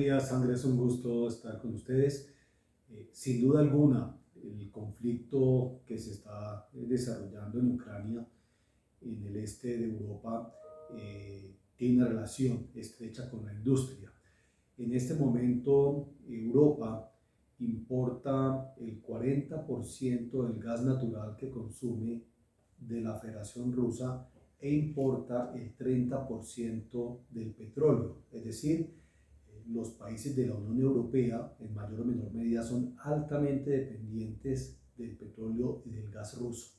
Días, Andrés, un gusto estar con ustedes. Sin duda alguna, el conflicto que se está desarrollando en Ucrania, en el este de Europa, tiene una relación estrecha con la industria. En este momento, Europa importa el 40% del gas natural que consume de la Federación Rusa e importa el 30% del petróleo, es decir, los países de la Unión Europea, en mayor o menor medida, son altamente dependientes del petróleo y del gas ruso.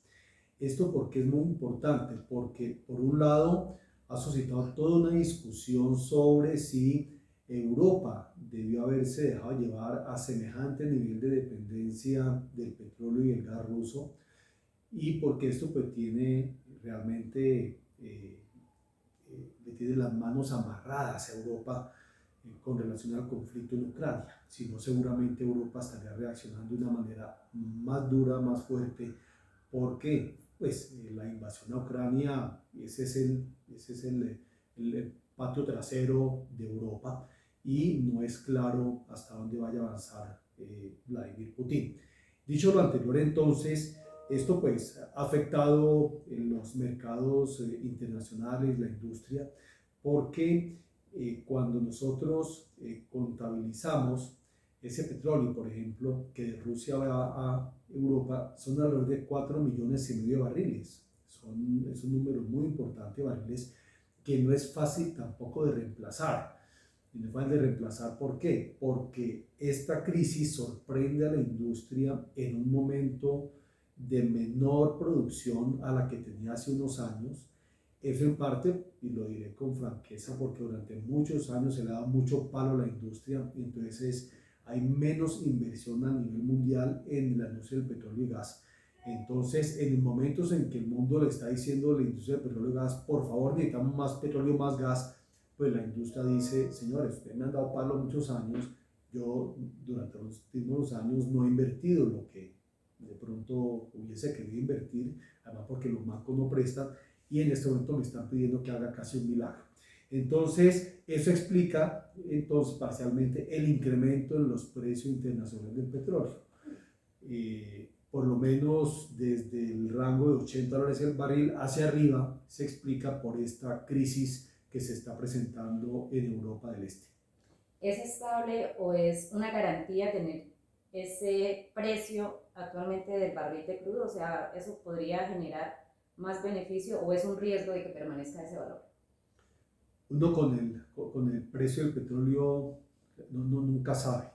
Esto porque es muy importante, porque por un lado ha suscitado toda una discusión sobre si Europa debió haberse dejado llevar a semejante nivel de dependencia del petróleo y el gas ruso, y porque esto pues tiene realmente, le tiene las manos amarradas a Europa con relación al conflicto en Ucrania. Si no, seguramente Europa estaría reaccionando de una manera más dura, más fuerte, porque pues, la invasión a Ucrania, ese es el patio trasero de Europa, y no es claro hasta dónde vaya a avanzar Vladimir Putin. Dicho lo anterior, entonces, esto pues ha afectado en los mercados internacionales, la industria, porque cuando nosotros contabilizamos ese petróleo, por ejemplo, que de Rusia va a Europa, son alrededor de 4,5 millones de barriles. Es un número muy importante de barriles que no es fácil tampoco de reemplazar. Y no es fácil de reemplazar, ¿por qué? Porque esta crisis sorprende a la industria en un momento de menor producción a la que tenía hace unos años. Eso en parte, y lo diré con franqueza, porque durante muchos años se le ha dado mucho palo a la industria, y entonces hay menos inversión a nivel mundial en la industria del petróleo y gas. Entonces, en momentos en que el mundo le está diciendo a la industria del petróleo y gas, por favor, necesitamos más petróleo, más gas, pues la industria dice, señores, ustedes me han dado palo muchos años, yo durante los últimos años no he invertido lo que de pronto hubiese querido invertir, además porque los bancos no prestan, y en este momento me están pidiendo que haga casi un milagro. Entonces, eso explica entonces parcialmente el incremento en los precios internacionales del petróleo. Por lo menos desde el rango de $80 el barril hacia arriba se explica por esta crisis que se está presentando en Europa del Este. ¿Es estable o es una garantía tener ese precio actualmente del barril de crudo? O sea, ¿eso podría generar más beneficio o es un riesgo de que permanezca ese valor? Uno con el precio del petróleo nunca sabe.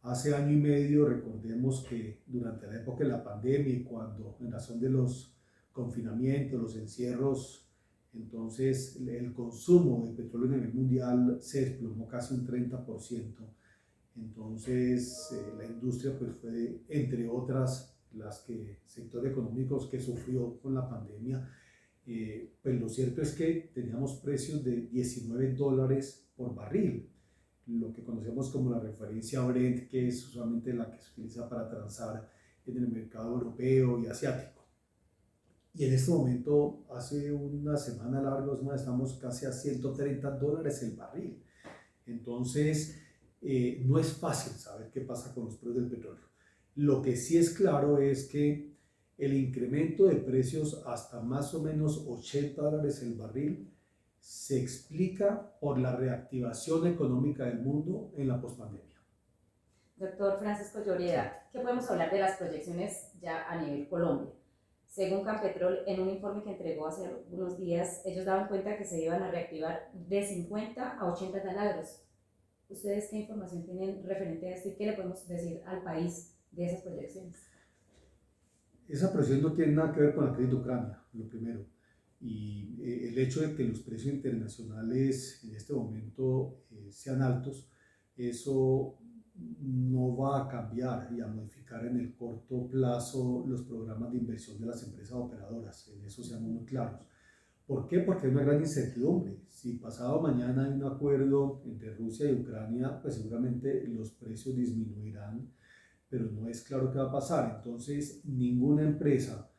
Hace año y medio, recordemos que durante la época de la pandemia y cuando en razón de los confinamientos, los encierros, entonces el consumo de petróleo a nivel mundial se desplomó casi un 30%. Entonces la industria pues fue, entre otras, sectores económicos que sufrió con la pandemia. Pues lo cierto es que teníamos precios de $19 por barril, lo que conocemos como la referencia Brent, que es usualmente la que se utiliza para transar en el mercado europeo y asiático. Y en este momento, hace una semana larga, estamos casi a $130 el barril. Entonces, no es fácil saber qué pasa con los precios del petróleo. Lo que sí es claro es que el incremento de precios hasta más o menos $80 el barril se explica por la reactivación económica del mundo en la pospandemia. Doctor Francisco Sí. Lloreda, ¿qué podemos hablar de las proyecciones ya a nivel Colombia? Según Campetrol, en un informe que entregó hace unos días, ellos daban cuenta que se iban a reactivar de 50 a 80 taladros. ¿Ustedes qué información tienen referente a esto y qué le podemos decir al país de esas proyecciones? Esa presión no tiene nada que ver con la crisis de Ucrania, lo primero. Y el hecho de que los precios internacionales en este momento sean altos, eso no va a cambiar y a modificar en el corto plazo los programas de inversión de las empresas operadoras. En eso seamos muy claros. ¿Por qué? Porque hay una gran incertidumbre. Si pasado mañana hay un acuerdo entre Rusia y Ucrania, pues seguramente los precios disminuirán, pero no es claro qué va a pasar. Entonces, ninguna empresa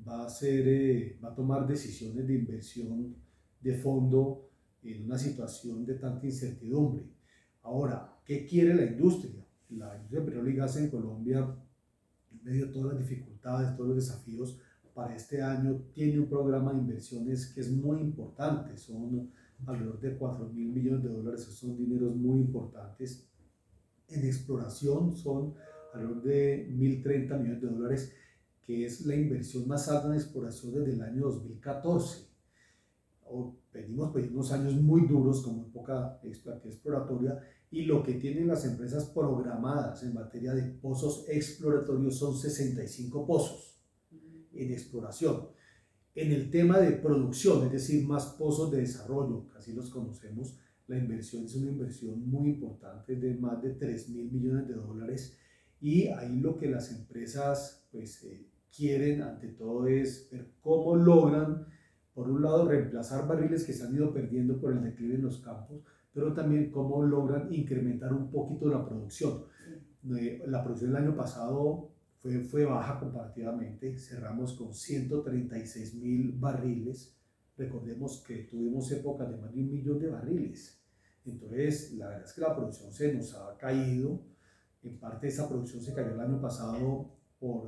va a tomar decisiones de inversión de fondo en una situación de tanta incertidumbre. Ahora, ¿qué quiere la industria? La industria de petróleo y gas en Colombia, en medio de todas las dificultades, todos los desafíos, para este año tiene un programa de inversiones que es muy importante, son alrededor de 4.000 millones de dólares, son dineros muy importantes. En exploración son alrededor de 1.030 millones de dólares, que es la inversión más alta en exploración desde el año 2014. Venimos pues unos años muy duros como época exploratoria, y lo que tienen las empresas programadas en materia de pozos exploratorios son 65 pozos en exploración. En el tema de producción, es decir, más pozos de desarrollo, así los conocemos, la inversión es una inversión muy importante de más de 3.000 millones de dólares, y ahí lo que las empresas pues, quieren ante todo es ver cómo logran, por un lado, reemplazar barriles que se han ido perdiendo por el declive en los campos, pero también cómo logran incrementar un poquito la producción. La producción del año pasado fue baja comparativamente, cerramos con 136.000 barriles. Recordemos que tuvimos épocas de más de 1.000.000 de barriles. Entonces, la verdad es que la producción se nos ha caído. En parte esa producción se cayó el año pasado por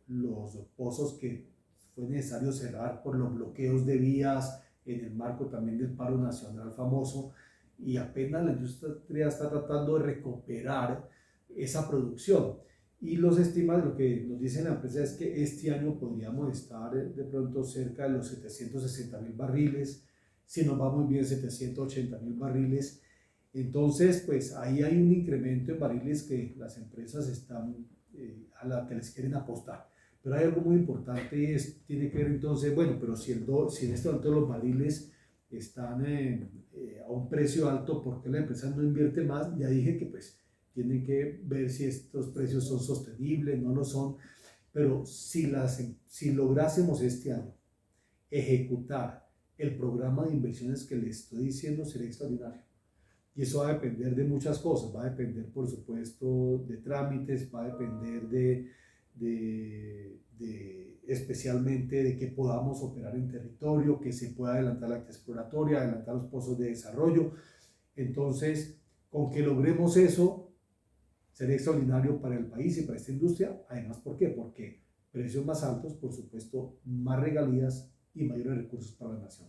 los pozos que fue necesario cerrar por los bloqueos de vías en el marco también del paro nacional famoso, y apenas la industria está tratando de recuperar esa producción. Y los estimados, lo que nos dice la empresa es que este año podríamos estar de pronto cerca de los 760.000 barriles, si nos va muy bien 780.000 barriles. Entonces, pues ahí hay un incremento en barriles que las empresas están a la que les quieren apostar. Pero hay algo muy importante, tiene que ver entonces, bueno, pero si en este momento los barriles están a un precio alto, ¿por qué la empresa no invierte más? Ya dije que pues tienen que ver si estos precios son sostenibles, no lo son, pero si lográsemos este año ejecutar el programa de inversiones que les estoy diciendo, sería extraordinario. Y eso va a depender de muchas cosas, va a depender por supuesto de trámites, va a depender especialmente de que podamos operar en territorio, que se pueda adelantar la actividad exploratoria, adelantar los pozos de desarrollo. Entonces, con que logremos eso, sería extraordinario para el país y para esta industria. Además, ¿por qué? Porque precios más altos, por supuesto, más regalías y mayores recursos para la nación.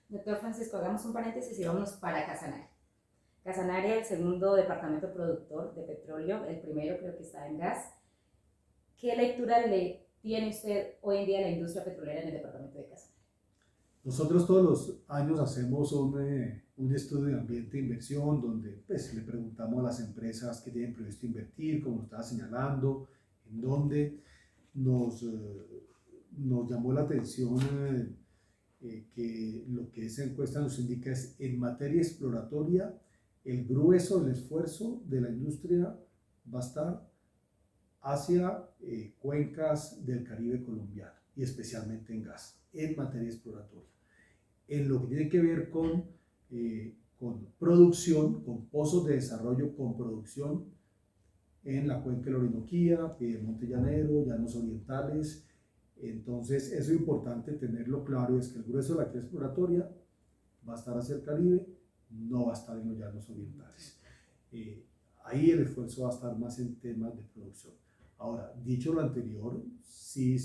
Doctor Francisco, hagamos un paréntesis y vámonos para Casanare. Casanare, el segundo departamento productor de petróleo, el primero creo que está en gas. ¿Qué lectura le tiene usted hoy en día a la industria petrolera en el departamento de Casanare? Nosotros todos los años hacemos un estudio de ambiente de inversión donde pues, le preguntamos a las empresas que tienen previsto invertir, como lo estaba señalando, en dónde. Nos llamó la atención que lo que esa encuesta nos indica es en materia exploratoria, el grueso del esfuerzo de la industria va a estar hacia cuencas del Caribe colombiano y especialmente en gas, en materia exploratoria. En lo que tiene que ver con producción, con pozos de desarrollo, con producción en la cuenca de la Orinoquía, Piedemonte Llanero, Llanos Orientales. Entonces, eso es importante tenerlo claro, es que el grueso de la actividad exploratoria va a estar hacia el Caribe, no va a estar en los Llanos Orientales. Ahí el esfuerzo va a estar más en temas de producción. Ahora, dicho lo anterior, sí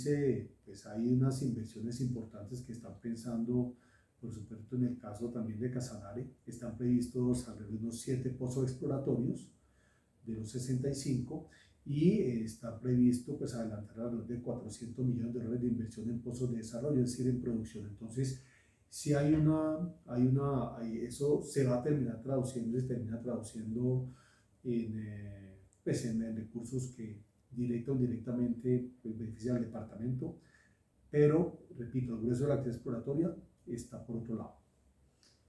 pues hay unas inversiones importantes que están pensando, por supuesto en el caso también de Casanare, están previstos alrededor de unos 7 pozos exploratorios de los 65, y está previsto pues adelantar alrededor de 400 millones de dólares de inversión en pozos de desarrollo, es decir, en producción. Entonces, si eso se va a terminar traduciendo, se termina traduciendo en recursos que directa o indirectamente pues, benefician al departamento, pero, repito, el grueso de la actividad exploratoria está por otro lado.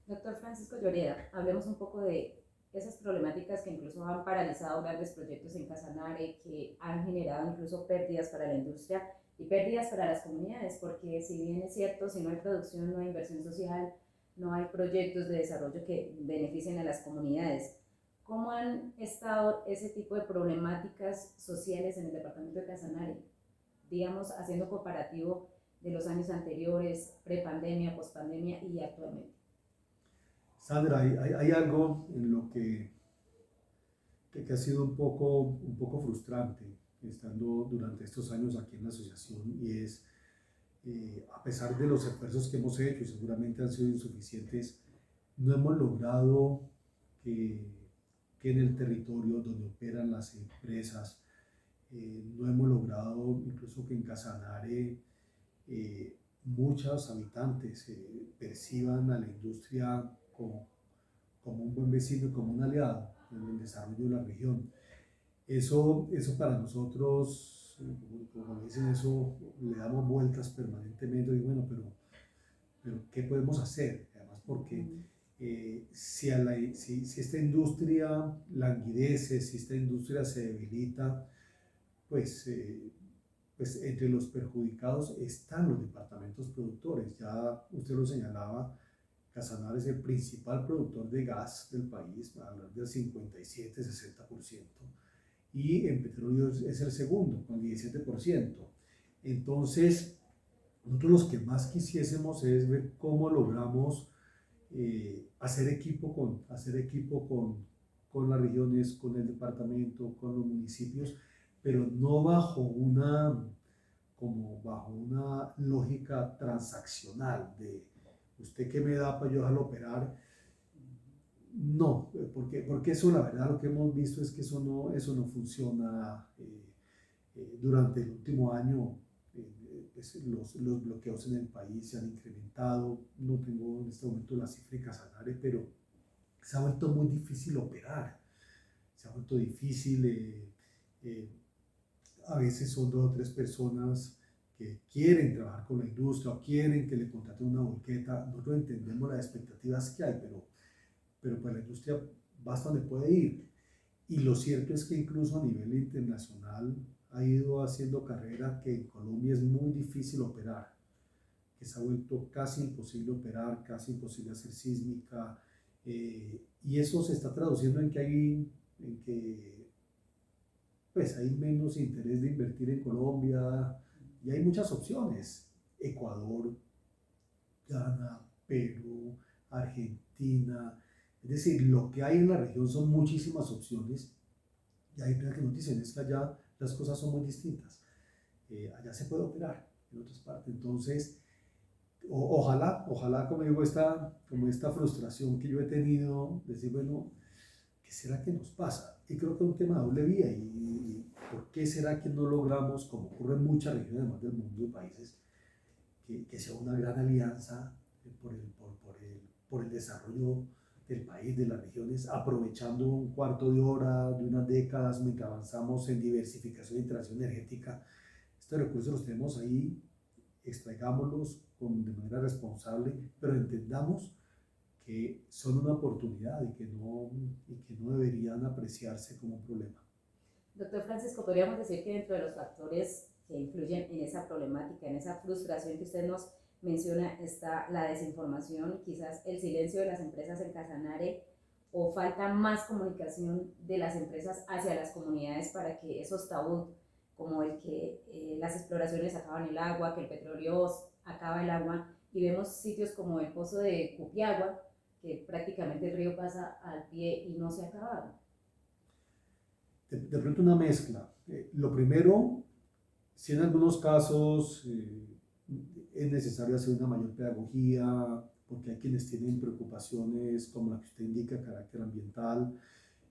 Doctor Francisco Lloreda, hablemos un poco de esas problemáticas que incluso han paralizado grandes proyectos en Casanare, que han generado incluso pérdidas para la industria y pérdidas para las comunidades, porque si bien es cierto, si no hay producción, no hay inversión social, no hay proyectos de desarrollo que beneficien a las comunidades. ¿Cómo han estado ese tipo de problemáticas sociales en el departamento de Casanare? Digamos, haciendo comparativo de los años anteriores, prepandemia, pospandemia y actualmente. Sandra, hay algo en lo que que ha sido un poco frustrante estando durante estos años aquí en la asociación y es, a pesar de los esfuerzos que hemos hecho y seguramente han sido insuficientes, no hemos logrado que, que en el territorio donde operan las empresas, no hemos logrado incluso que en Casanare muchos habitantes perciban a la industria como un buen vecino y como un aliado en el desarrollo de la región. Eso para nosotros, como dicen, eso le damos vueltas permanentemente y bueno, pero ¿qué podemos hacer? Además, porque si esta industria languidece, si esta industria se debilita, pues, pues entre los perjudicados están los departamentos productores. Ya usted lo señalaba, Casanare es el principal productor de gas del país, alrededor del 57-60%, y en petróleo es el segundo, con 17%. Entonces, nosotros los que más quisiésemos es ver cómo logramos hacer equipo con las regiones, con el departamento, con los municipios, pero no bajo una lógica transaccional de usted qué me da para yo dejarlo operar. No, porque eso la verdad lo que hemos visto es que eso no funciona. Durante el último año pues los bloqueos en el país se han incrementado. No tengo en este momento la cifra de Casanare, pero se ha vuelto muy difícil operar. Se ha vuelto difícil. A veces son 2 o 3 personas que quieren trabajar con la industria o quieren que le contraten una volqueta. Nosotros entendemos las expectativas que hay, pero pues la industria basta donde puede ir. Y lo cierto es que incluso a nivel internacional ha ido haciendo carrera que en Colombia es muy difícil operar, que se ha vuelto casi imposible operar, casi imposible hacer sísmica, y eso se está traduciendo en que pues hay menos interés de invertir en Colombia y hay muchas opciones. Ecuador, Ghana, Perú, Argentina, es decir, lo que hay en la región son muchísimas opciones y hay que nos dicen es que allá las cosas son muy distintas. Allá se puede operar en otras partes. Entonces, ojalá como digo, como esta frustración que yo he tenido, decir, bueno, ¿qué será que nos pasa? Y creo que es un tema de doble vía. ¿Y por qué será que no logramos, como ocurre en muchas regiones además del mundo y países, que sea una gran alianza por el desarrollo del país, de las regiones, aprovechando un cuarto de hora, de unas décadas, mientras avanzamos en diversificación y transición energética? Estos recursos los tenemos ahí, extraigámoslos de manera responsable, pero entendamos que son una oportunidad y que no deberían apreciarse como un problema. Doctor Francisco, podríamos decir que dentro de los factores que influyen en esa problemática, en esa frustración que usted nos menciona, está la desinformación, quizás el silencio de las empresas en Casanare, o falta más comunicación de las empresas hacia las comunidades para que esos tabús, como el que las exploraciones acaban el agua, que el petróleo acaba el agua, y vemos sitios como el pozo de Cupiagua, que prácticamente el río pasa al pie y no se ha acabado. De pronto una mezcla. Lo primero, si en algunos casos es necesario hacer una mayor pedagogía, porque hay quienes tienen preocupaciones como la que usted indica, carácter ambiental,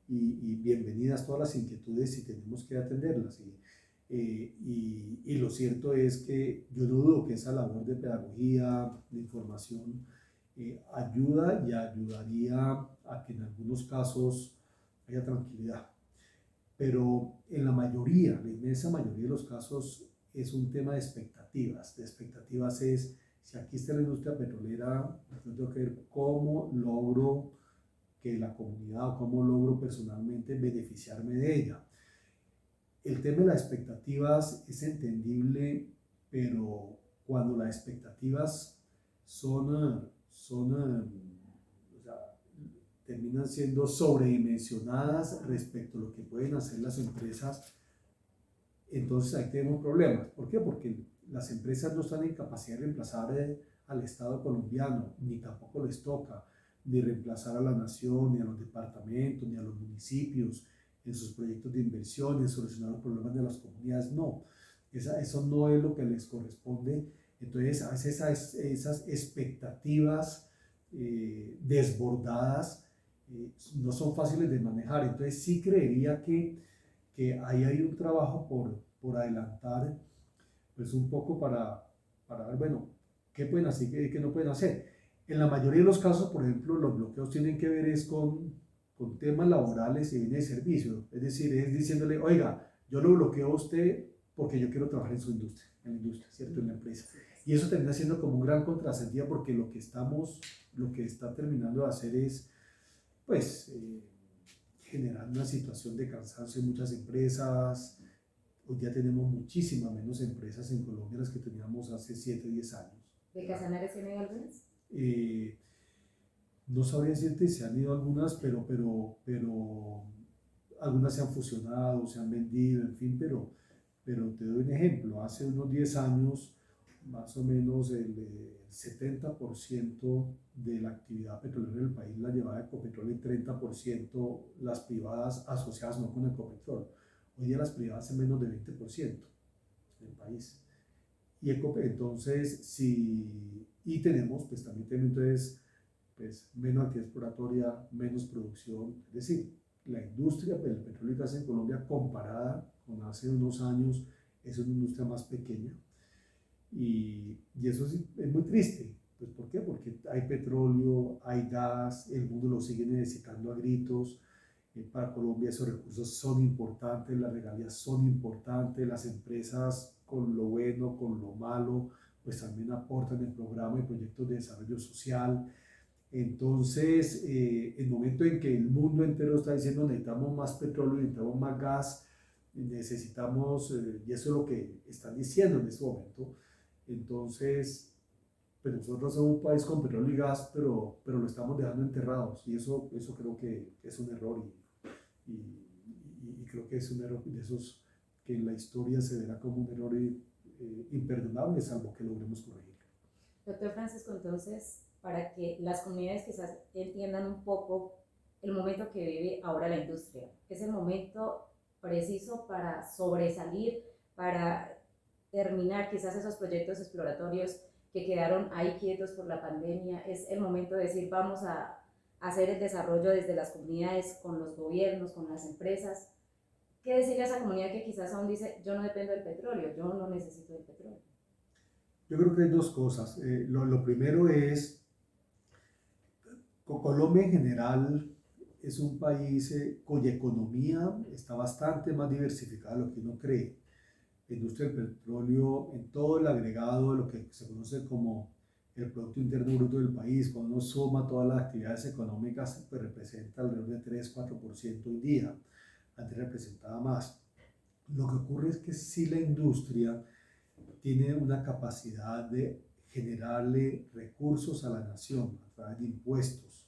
y bienvenidas todas las inquietudes y tenemos que atenderlas. Y lo cierto es que yo no dudo que esa labor de pedagogía, de información, ayuda y ayudaría a que en algunos casos haya tranquilidad. Pero en la inmensa mayoría de los casos es un tema de expectativas. De expectativas es, si aquí está la industria petrolera, yo tengo que ver cómo logro que la comunidad o cómo logro personalmente beneficiarme de ella. El tema de las expectativas es entendible, pero cuando las expectativas o sea, terminan siendo sobredimensionadas respecto a lo que pueden hacer las empresas, entonces ahí tenemos problemas. ¿Por qué? Porque las empresas no están en capacidad de reemplazar al Estado colombiano, ni tampoco les toca, ni reemplazar a la nación, ni a los departamentos, ni a los municipios. en sus proyectos de inversión, en solucionar los problemas de las comunidades. No, eso no es lo que les corresponde. Entonces, a veces esas expectativas desbordadas no son fáciles de manejar. Entonces, sí creería que ahí hay un trabajo por adelantar, pues un poco para ver, bueno, qué pueden hacer y qué no pueden hacer. En la mayoría de los casos, por ejemplo, los bloqueos tienen que ver es con temas laborales y bienes de servicio. Es decir, es diciéndole, oiga, yo lo bloqueo a usted porque yo quiero trabajar en su industria, ¿cierto? En la empresa. Y eso termina siendo como un gran contrasentido porque lo que está terminando de hacer es, pues, generar una situación de cansancio en muchas empresas. Hoy ya tenemos muchísimas menos empresas en Colombia las que teníamos hace 7 o 10 años. ¿De Casanares tiene algunas? No sabría decirte si han ido algunas, pero algunas se han fusionado, se han vendido, en fin, pero te doy un ejemplo. Hace unos 10 años, más o menos el 70% de la actividad petrolera del país la llevaba Ecopetrol y 30% las privadas asociadas no con Ecopetrol. Hoy día las privadas hacen menos de 20% del país. Y entonces, y tenemos, pues también tenemos entonces, pues, menos actividad exploratoria, menos producción. Es decir, la industria del petróleo y gas en Colombia comparada con hace unos años es una industria más pequeña. Y eso sí, es muy triste. Pues, ¿por qué? Porque hay petróleo, hay gas, el mundo lo sigue necesitando a gritos. Para Colombia esos recursos son importantes, las regalías son importantes, las empresas con lo bueno, con lo malo, pues también aportan en programas y proyectos de desarrollo social. Entonces, el momento en que el mundo entero está diciendo necesitamos más petróleo, necesitamos más gas, necesitamos, y eso es lo que están diciendo en este momento, entonces, pues nosotros somos un país con petróleo y gas, pero lo estamos dejando enterrados, y eso creo que es un error, y creo que es un error de esos que en la historia se verá como un error imperdonable, salvo que logremos corregirlo. Doctor Francisco, entonces, para que las comunidades quizás entiendan un poco el momento que vive ahora la industria, es el momento preciso para sobresalir, para terminar quizás esos proyectos exploratorios que quedaron ahí quietos por la pandemia, es el momento de decir vamos a hacer el desarrollo desde las comunidades, con los gobiernos, con las empresas. ¿Qué decirle a esa comunidad que quizás aún dice yo no dependo del petróleo, yo no necesito del petróleo? Yo creo que hay dos cosas. Lo primero es, Colombia en general es un país cuya economía está bastante más diversificada de lo que uno cree. La industria del petróleo, en todo el agregado de lo que se conoce como el Producto Interno Bruto del país, cuando uno suma todas las actividades económicas, pues representa alrededor de 3-4% hoy día. Antes representaba más. Lo que ocurre es que si la industria tiene una capacidad de generarle recursos a la nación a través de impuestos,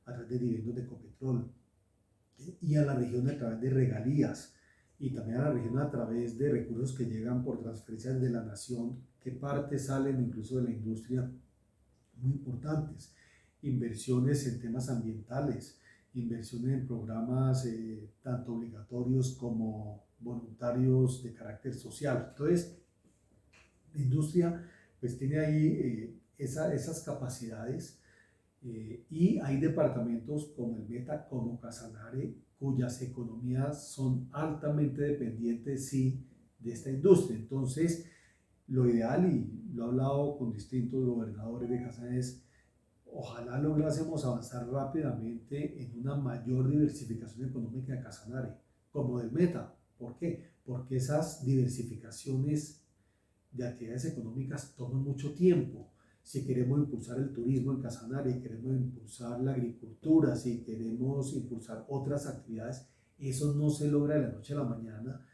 a través de dividendos de Ecopetrol, y a la región a través de regalías, y también a la región a través de recursos que llegan por transferencias de la nación, que parte salen incluso de la industria, muy importantes. Inversiones en temas ambientales, inversiones en programas tanto obligatorios como voluntarios de carácter social. Entonces, la industria pues tiene ahí esas capacidades, y hay departamentos como el Meta, como Casanare, cuyas economías son altamente dependientes, sí, de esta industria. Entonces, lo ideal, y lo he hablado con distintos gobernadores de Casanare, es ojalá lográsemos avanzar rápidamente en una mayor diversificación económica de Casanare, como del Meta. ¿Por qué? Porque esas diversificaciones de actividades económicas toman mucho tiempo. Si queremos impulsar el turismo en Casanare, queremos impulsar la agricultura, si queremos impulsar otras actividades, eso no se logra de la noche a la mañana.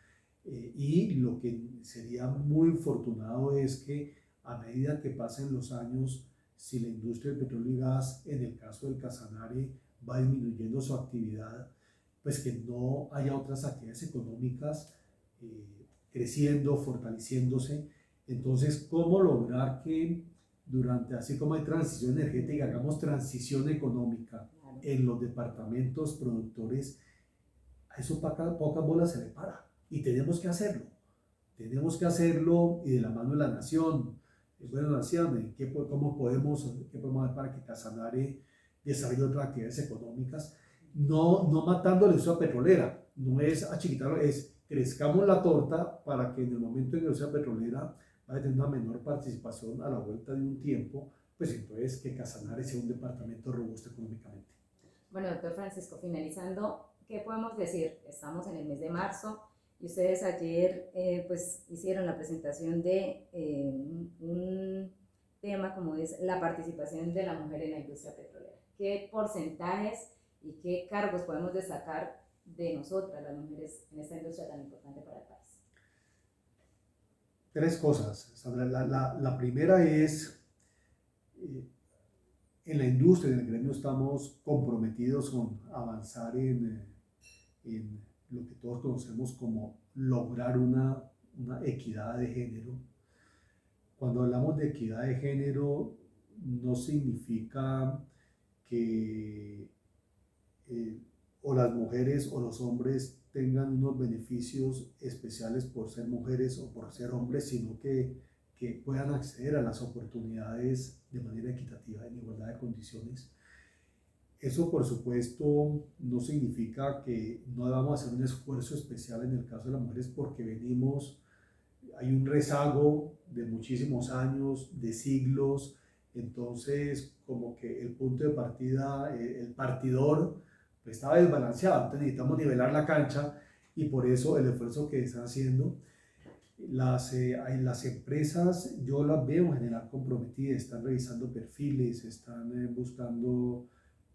Y lo que sería muy infortunado es que a medida que pasen los años, si la industria del petróleo y gas, en el caso del Casanare, va disminuyendo su actividad, pues que no haya otras actividades económicas creciendo, fortaleciéndose. Entonces, ¿cómo lograr que durante, así como hay transición energética, hagamos transición económica en los departamentos productores? a eso pocas bolas se le para. Y tenemos que hacerlo. Tenemos que hacerlo y de la mano de la nación. Bueno, nación, ¿cómo podemos hacer para que Casanare desarrolle otras actividades económicas? No matando la industria petrolera, no es achiquitarlo, es crezcamos la torta para que en el momento en que la industria petrolera vaya a tener una menor participación a la vuelta de un tiempo, pues entonces que Casanare sea un departamento robusto económicamente. Bueno, doctor Francisco, finalizando, ¿qué podemos decir? Estamos en el mes de marzo y ustedes ayer pues hicieron la presentación de un tema como es la participación de la mujer en la industria petrolera. ¿Qué porcentajes y qué cargos podemos destacar de nosotras, las mujeres, en esta industria tan importante para el país? Tres cosas, Sandra. La primera es, en la industria, en el gremio, estamos comprometidos con avanzar en lo que todos conocemos como lograr una equidad de género. Cuando hablamos de equidad de género, no significa que o las mujeres o los hombres tengan unos beneficios especiales por ser mujeres o por ser hombres, sino que puedan acceder a las oportunidades de manera equitativa, en igualdad de condiciones. Eso, por supuesto, no significa que no vamos a hacer un esfuerzo especial en el caso de las mujeres porque hay un rezago de muchísimos años, de siglos, entonces como que el punto de partida, el partidor, pues estaba desbalanceado, entonces necesitamos nivelar la cancha y por eso el esfuerzo que están haciendo. Las empresas, yo las veo en general comprometidas, están revisando perfiles, están buscando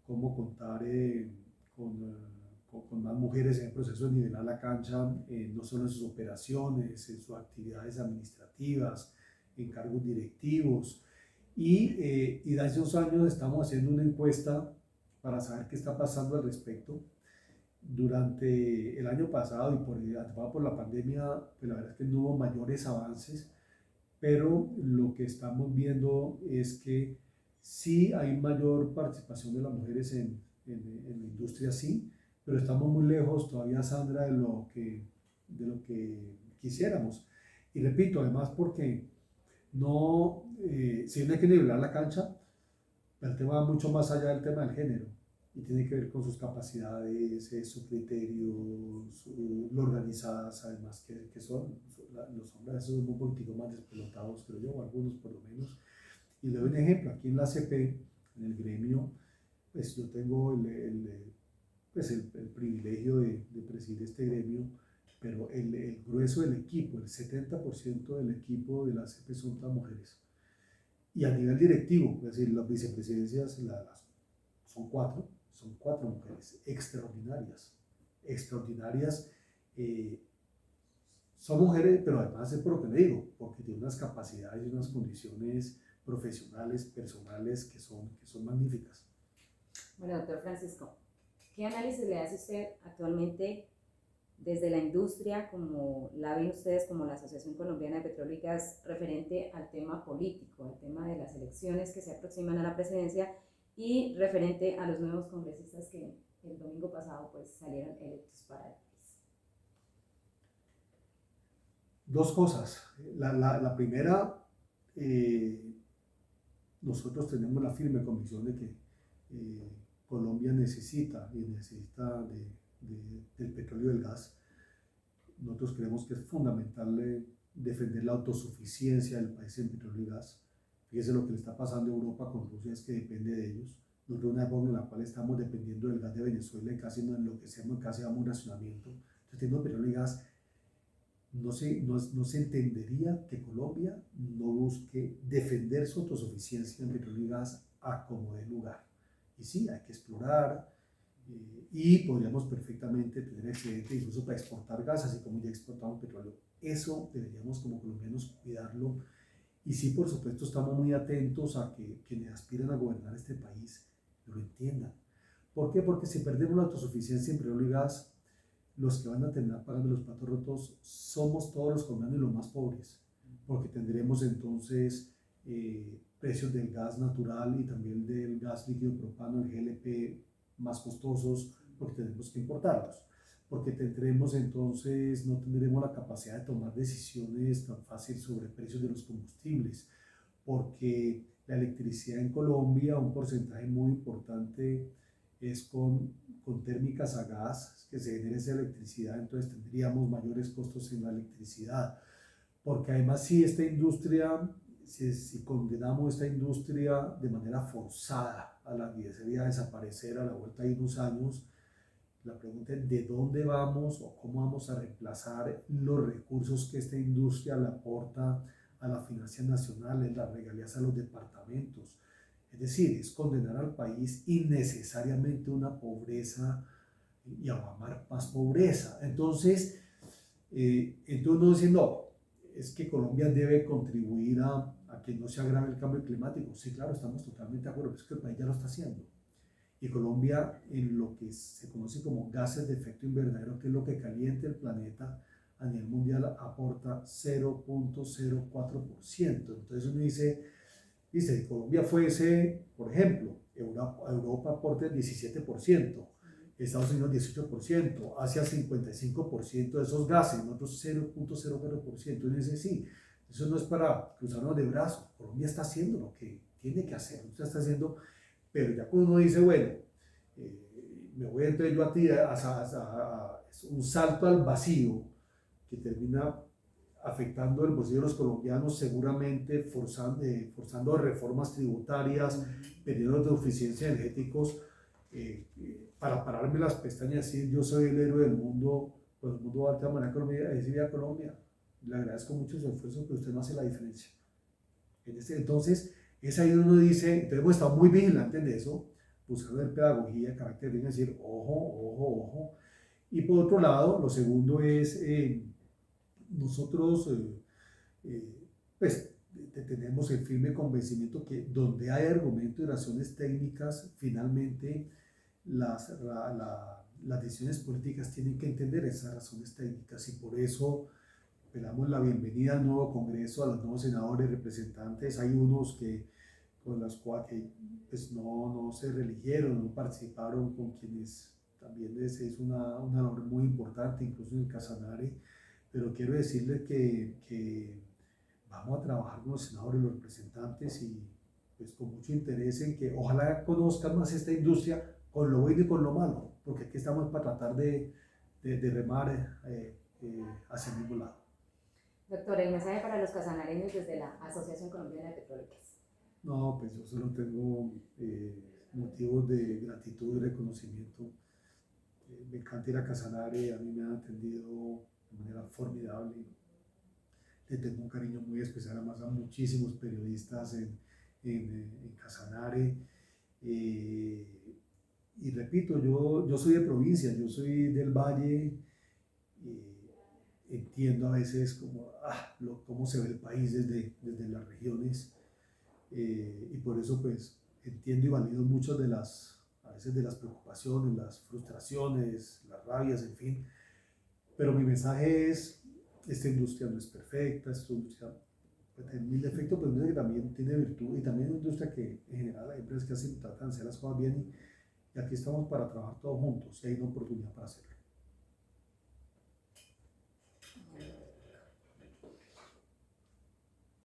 cómo contar con más mujeres en el proceso de nivelar la cancha, no solo en sus operaciones, en sus actividades administrativas, en cargos directivos. Y hace 2 años estamos haciendo una encuesta para saber qué está pasando al respecto. Durante el año pasado y por la pandemia, pues la verdad es que no hubo mayores avances, pero lo que estamos viendo es que sí hay mayor participación de las mujeres en la industria, sí, pero estamos muy lejos todavía, Sandra, de lo que quisiéramos. Y repito, además porque si no hay que nivelar la cancha, el tema va mucho más allá del tema del género y tiene que ver con sus capacidades, su criterio, lo organizadas además que son. Los hombres son un poquitico más despelotados, creo yo, algunos por lo menos. Y le doy un ejemplo, aquí en la ACP, en el gremio, pues yo tengo el privilegio de presidir este gremio, pero el grueso del equipo, el 70% del equipo de la ACP son todas mujeres. Y a nivel directivo, es decir, las vicepresidencias son cuatro mujeres extraordinarias. Son mujeres, pero además es por lo que le digo, porque tienen unas capacidades y unas condiciones profesionales, personales que son magníficas. Bueno, doctor Francisco, ¿qué análisis le hace usted actualmente desde la industria, como la ven ustedes como la Asociación Colombiana de Petróleo y Gas, referente al tema político, al tema de las elecciones que se aproximan a la presidencia y referente a los nuevos congresistas que el domingo pasado pues salieron electos para el país? Dos cosas. La primera, nosotros tenemos la firme convicción de que Colombia necesita del petróleo y del gas. Nosotros creemos que es fundamental defender la autosuficiencia del país en petróleo y gas. Fíjese lo que le está pasando a Europa con Rusia, es que depende de ellos. Nosotros una época en la cual estamos dependiendo del gas de Venezuela y casi nos enloquecemos, casi damos un racionamiento. Entonces, teniendo petróleo y gas, no se entendería que Colombia no busque defender su autosuficiencia en petróleo y gas a como dé lugar. Y sí, hay que explorar y podríamos perfectamente tener excedente incluso para exportar gas, así como ya exportamos petróleo. Eso deberíamos como colombianos cuidarlo. Y sí, por supuesto, estamos muy atentos a que quienes aspiran a gobernar este país lo entiendan. ¿Por qué? Porque si perdemos la autosuficiencia en petróleo y gas, los que van a terminar pagando los platos rotos somos todos los colombianos y los más pobres, porque tendremos entonces precios del gas natural y también del gas líquido propano, el GLP, más costosos, porque tenemos que importarlos. porque no tendremos la capacidad de tomar decisiones tan fácil sobre precios de los combustibles, porque la electricidad en Colombia, un porcentaje muy importante es con térmicas a gas, que se genera esa electricidad, entonces tendríamos mayores costos en la electricidad, porque además si condenamos esta industria de manera forzada a la que sería desaparecer a la vuelta de unos años, la pregunta es de dónde vamos o cómo vamos a reemplazar los recursos que esta industria le aporta a las finanzas nacionales, las regalías a los departamentos. Es decir, es condenar al país innecesariamente a una pobreza y a más pobreza. Entonces uno dice, no, es que Colombia debe contribuir a que no se agrave el cambio climático. Sí, claro, estamos totalmente de acuerdo, pero es que el país ya lo está haciendo. Y Colombia, en lo que se conoce como gases de efecto invernadero, que es lo que calienta el planeta a nivel mundial, aporta 0.04%. Entonces uno dice, si Colombia fuese, por ejemplo, Europa aporta el 17%, Estados Unidos 18%, Asia 55% de esos gases, nosotros 0.00%. Y uno dice, sí, eso no es para cruzarnos de brazos, Colombia está haciendo lo que tiene que hacer, está haciendo. Pero ya cuando uno dice, bueno, me voy a entrar yo a ti un salto al vacío que termina afectando el bolsillo de los colombianos, seguramente forzando reformas tributarias, periodos de eficiencia energéticos, para pararme las pestañas y decir yo soy el héroe del mundo, pues el mundo va a manera Colombia, decir a Colombia, le agradezco mucho su esfuerzo, pero usted no hace la diferencia. Entonces, es ahí donde uno dice, entonces hemos estado muy vigilantes de eso, buscando ver pedagogía, carácter bien, decir, ojo, ojo, ojo. Y por otro lado, lo segundo es, nosotros, pues, tenemos el firme convencimiento que donde hay argumentos y razones técnicas, finalmente las decisiones políticas tienen que entender esas razones técnicas, y por eso le damos la bienvenida al nuevo Congreso, a los nuevos senadores, representantes. Hay unos con los cuales pues, no se reeligieron, no participaron, con quienes también les es una labor muy importante, incluso en el Casanare. Pero quiero decirles que vamos a trabajar con los senadores y los representantes, y pues con mucho interés en que ojalá conozcan más esta industria, con lo bueno y con lo malo, porque aquí estamos para tratar de remar hacia el mismo lado. Doctora, ¿y mensaje para los casanareños desde la Asociación Colombiana de Petroleras? No, pues yo solo tengo motivos de gratitud y reconocimiento. Me encanta ir a Casanare, a mí me han atendido de manera formidable. Le tengo un cariño muy especial además a muchísimos periodistas en Casanare. Y repito, yo soy de provincia, yo soy del Valle. Entiendo a veces cómo se ve el país desde las regiones, y por eso pues entiendo y valido muchas a veces de las preocupaciones, las frustraciones, las rabias, en fin, pero mi mensaje es, esta industria no es perfecta, esta industria puede tener mil defectos, pero es una que también tiene virtud, y también es una industria que en general hay empresas que tratan de hacer las cosas bien, y aquí estamos para trabajar todos juntos, y hay una oportunidad para hacerlo.